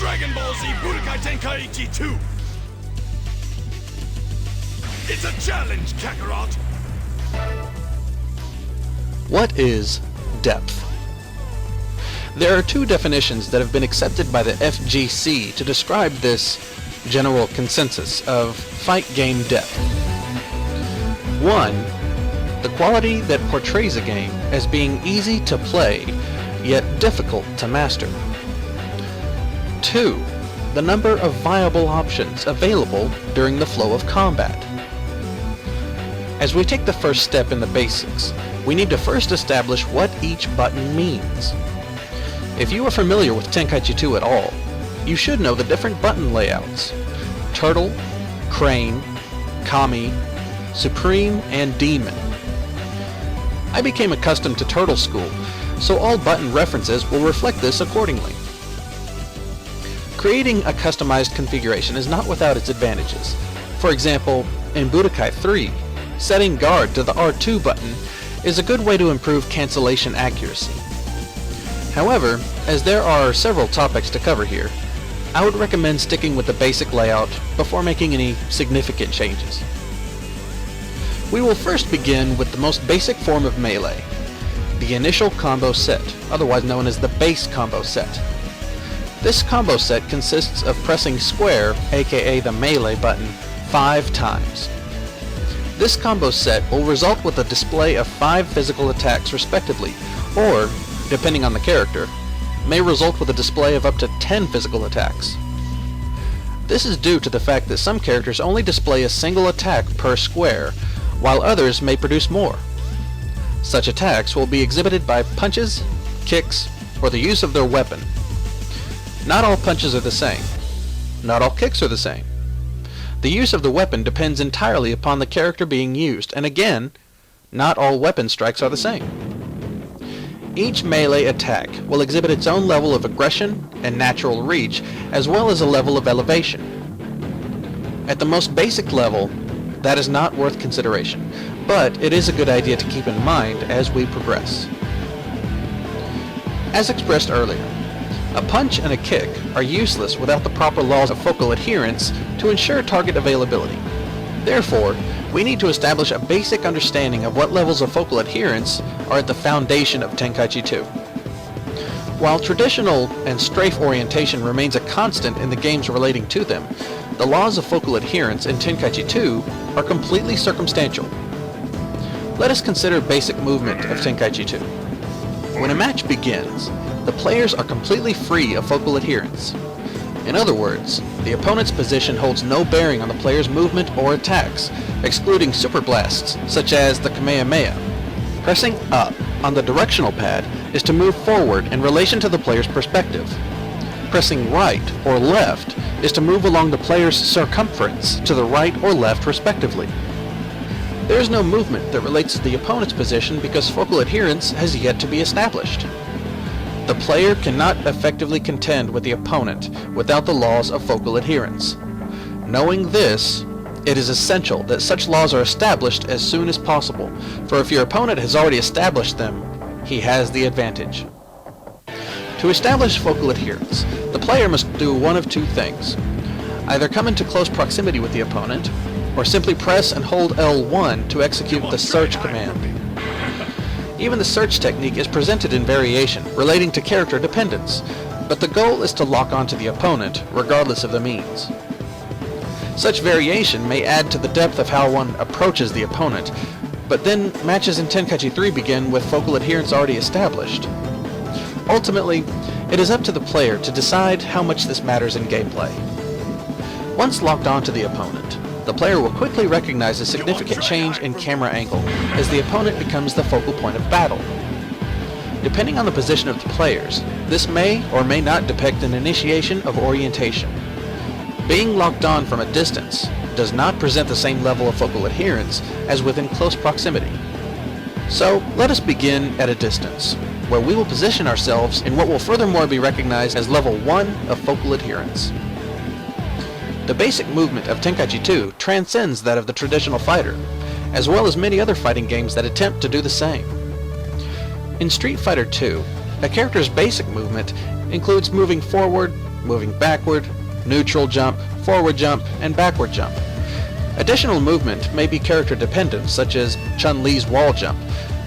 Dragon Ball Z Budokai Tenkaichi 2! It's a challenge, Kakarot! What is depth? There are two definitions that have been accepted by the FGC to describe this general consensus of fight game depth. One, the quality that portrays a game as being easy to play, yet difficult to master. Two, the number of viable options available during the flow of combat. As we take the first step in the basics, we need to first establish what each button means. If you are familiar with Tenkaichi 2 at all, you should know the different button layouts: Turtle, Crane, Kami, Supreme, and Demon. I became accustomed to Turtle School, so all button references will reflect this accordingly. Creating a customized configuration is not without its advantages. For example, in Budokai 3, setting guard to the R2 button is a good way to improve cancellation accuracy. However, as there are several topics to cover here, I would recommend sticking with the basic layout before making any significant changes. We will first begin with the most basic form of melee, the initial combo set, otherwise known as the base combo set. This combo set consists of pressing square, aka the melee button, 5 times. This combo set will result with a display of 5 physical attacks respectively, or, depending on the character, may result with a display of up to 10 physical attacks. This is due to the fact that some characters only display a single attack per square, while others may produce more. Such attacks will be exhibited by punches, kicks, or the use of their weapon. Not all punches are the same. Not all kicks are the same. The use of the weapon depends entirely upon the character being used, and again, not all weapon strikes are the same. Each melee attack will exhibit its own level of aggression and natural reach, as well as a level of elevation. At the most basic level, that is not worth consideration, but it is a good idea to keep in mind as we progress. As expressed earlier, a punch and a kick are useless without the proper laws of focal adherence to ensure target availability. Therefore, we need to establish a basic understanding of what levels of focal adherence are at the foundation of Tenkaichi 2. While traditional and strafe orientation remains a constant in the games relating to them, the laws of focal adherence in Tenkaichi 2 are completely circumstantial. Let us consider basic movement of Tenkaichi 2. When a match begins, the players are completely free of focal adherence. In other words, the opponent's position holds no bearing on the player's movement or attacks, excluding super blasts, such as the Kamehameha. Pressing up on the directional pad is to move forward in relation to the player's perspective. Pressing right or left is to move along the player's circumference to the right or left respectively. There is no movement that relates to the opponent's position because focal adherence has yet to be established. The player cannot effectively contend with the opponent without the laws of focal adherence. Knowing this, it is essential that such laws are established as soon as possible, for if your opponent has already established them, he has the advantage. To establish focal adherence, the player must do one of two things: either come into close proximity with the opponent, or simply press and hold L1 to execute the search command. Even the search technique is presented in variation, relating to character dependence, but the goal is to lock onto the opponent, regardless of the means. Such variation may add to the depth of how one approaches the opponent, but then matches in Tenkaichi 3 begin with focal adherence already established. Ultimately, it is up to the player to decide how much this matters in gameplay. Once locked onto the opponent, the player will quickly recognize a significant change in camera angle as the opponent becomes the focal point of battle. Depending on the position of the players, this may or may not depict an initiation of orientation. Being locked on from a distance does not present the same level of focal adherence as within close proximity. So let us begin at a distance, where we will position ourselves in what will furthermore be recognized as level 1 of focal adherence. The basic movement of Tenkaichi 2 transcends that of the traditional fighter, as well as many other fighting games that attempt to do the same. In Street Fighter 2, a character's basic movement includes moving forward, moving backward, neutral jump, forward jump, and backward jump. Additional movement may be character dependent, such as Chun-Li's wall jump,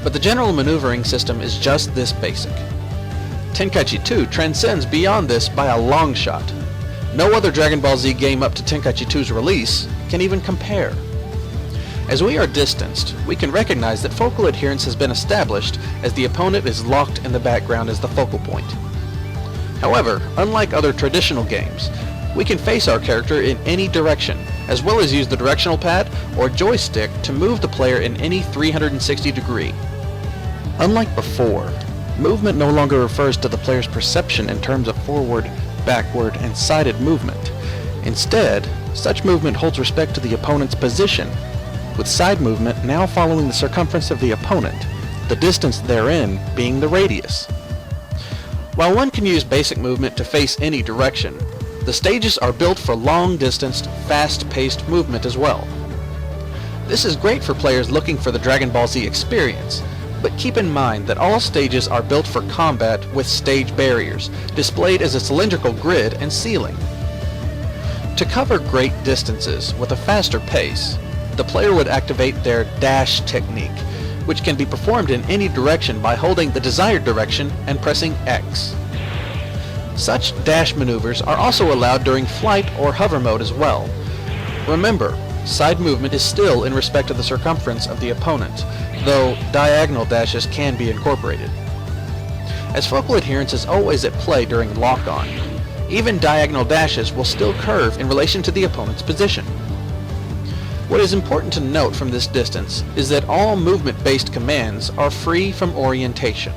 but the general maneuvering system is just this basic. Tenkaichi 2 transcends beyond this by a long shot. No other Dragon Ball Z game up to Tenkaichi 2's release can even compare. As we are distanced, we can recognize that focal adherence has been established as the opponent is locked in the background as the focal point. However, unlike other traditional games, we can face our character in any direction, as well as use the directional pad or joystick to move the player in any 360 degree. Unlike before, movement no longer refers to the player's perception in terms of forward, backward, and sided movement. Instead, such movement holds respect to the opponent's position, with side movement now following the circumference of the opponent, the distance therein being the radius. While one can use basic movement to face any direction, the stages are built for long-distanced, fast-paced movement as well. This is great for players looking for the Dragon Ball Z experience, but keep in mind that all stages are built for combat with stage barriers, displayed as a cylindrical grid and ceiling. To cover great distances with a faster pace, the player would activate their dash technique, which can be performed in any direction by holding the desired direction and pressing X. Such dash maneuvers are also allowed during flight or hover mode as well. Remember, side movement is still in respect of the circumference of the opponent, though diagonal dashes can be incorporated. As focal adherence is always at play during lock-on, even diagonal dashes will still curve in relation to the opponent's position. What is important to note from this distance is that all movement-based commands are free from orientation.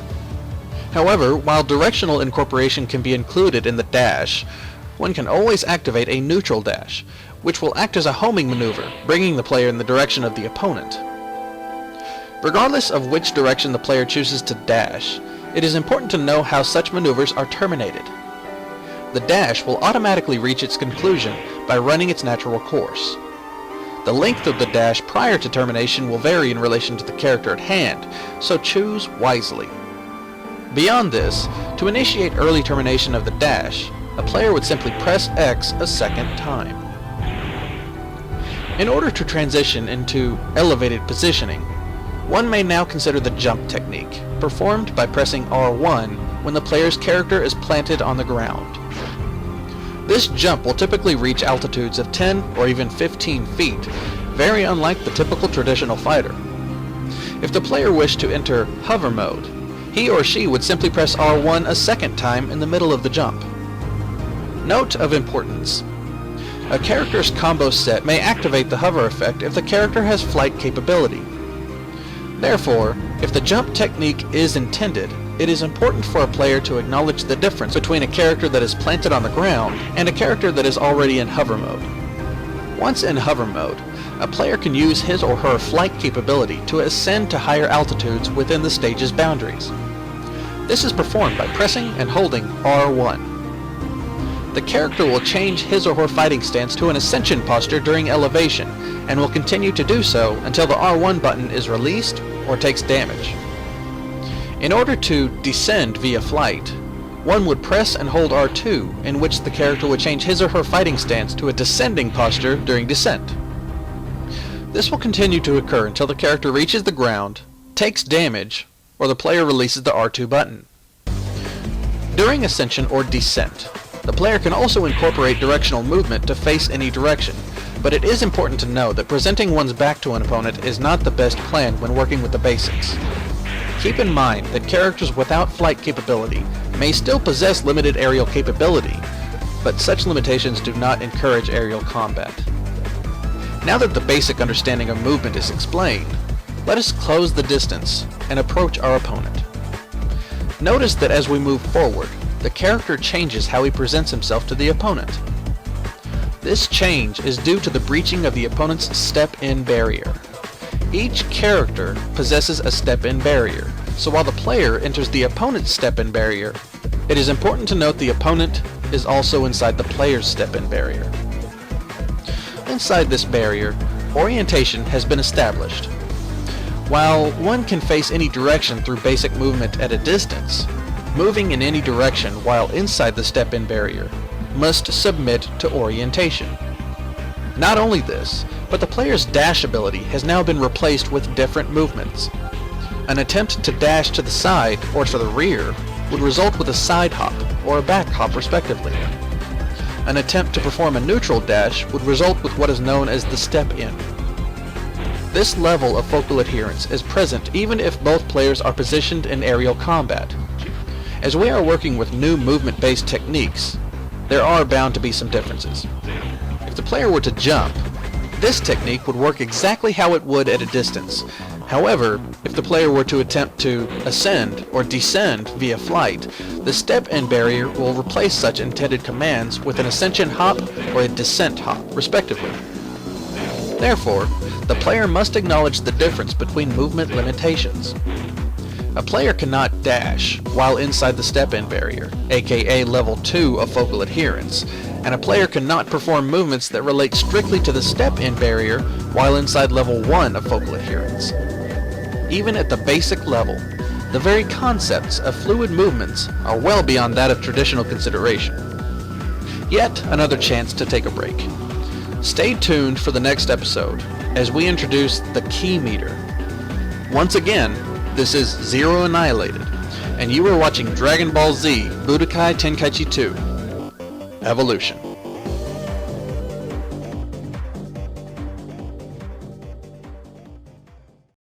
However, while directional incorporation can be included in the dash, one can always activate a neutral dash, which will act as a homing maneuver, bringing the player in the direction of the opponent. Regardless of which direction the player chooses to dash, it is important to know how such maneuvers are terminated. The dash will automatically reach its conclusion by running its natural course. The length of the dash prior to termination will vary in relation to the character at hand, so choose wisely. Beyond this, to initiate early termination of the dash, a player would simply press X a second time. In order to transition into elevated positioning, one may now consider the jump technique, performed by pressing R1 when the player's character is planted on the ground. This jump will typically reach altitudes of 10 or even 15 feet, very unlike the typical traditional fighter. If the player wished to enter hover mode, he or she would simply press R1 a second time in the middle of the jump. Note of importance: a character's combo set may activate the hover effect if the character has flight capability. Therefore, if the jump technique is intended, it is important for a player to acknowledge the difference between a character that is planted on the ground and a character that is already in hover mode. Once in hover mode, a player can use his or her flight capability to ascend to higher altitudes within the stage's boundaries. This is performed by pressing and holding R1. The character will change his or her fighting stance to an ascension posture during elevation, and will continue to do so until the R1 button is released or takes damage. In order to descend via flight, one would press and hold R2, in which the character would change his or her fighting stance to a descending posture during descent. This will continue to occur until the character reaches the ground, takes damage, or the player releases the R2 button. During ascension or descent, the player can also incorporate directional movement to face any direction, but it is important to know that presenting one's back to an opponent is not the best plan when working with the basics. Keep in mind that characters without flight capability may still possess limited aerial capability, but such limitations do not encourage aerial combat. Now that the basic understanding of movement is explained, let us close the distance and approach our opponent. Notice that as we move forward, the character changes how he presents himself to the opponent. This change is due to the breaching of the opponent's step-in barrier. Each character possesses a step-in barrier, so while the player enters the opponent's step-in barrier, it is important to note the opponent is also inside the player's step-in barrier. Inside this barrier, orientation has been established. While one can face any direction through basic movement at a distance, moving in any direction while inside the step-in barrier must submit to orientation. Not only this, but the player's dash ability has now been replaced with different movements. An attempt to dash to the side or to the rear would result with a side hop or a back hop respectively. An attempt to perform a neutral dash would result with what is known as the step in. This level of focal adherence is present even if both players are positioned in aerial combat. As we are working with new movement-based techniques, there are bound to be some differences. If the player were to jump, this technique would work exactly how it would at a distance. However, if the player were to attempt to ascend or descend via flight, the step-in barrier will replace such intended commands with an ascension hop or a descent hop, respectively. Therefore, the player must acknowledge the difference between movement limitations. A player cannot dash while inside the step-in barrier, aka level 2 of focal adherence, and a player cannot perform movements that relate strictly to the step-in barrier while inside level 1 of focal adherence. Even at the basic level, the very concepts of fluid movements are well beyond that of traditional consideration. Yet another chance to take a break. Stay tuned for the next episode as we introduce the key meter. Once again, this is ZeroAnnihilated, and you are watching Dragon Ball Z Budokai Tenkaichi 2 Evolution.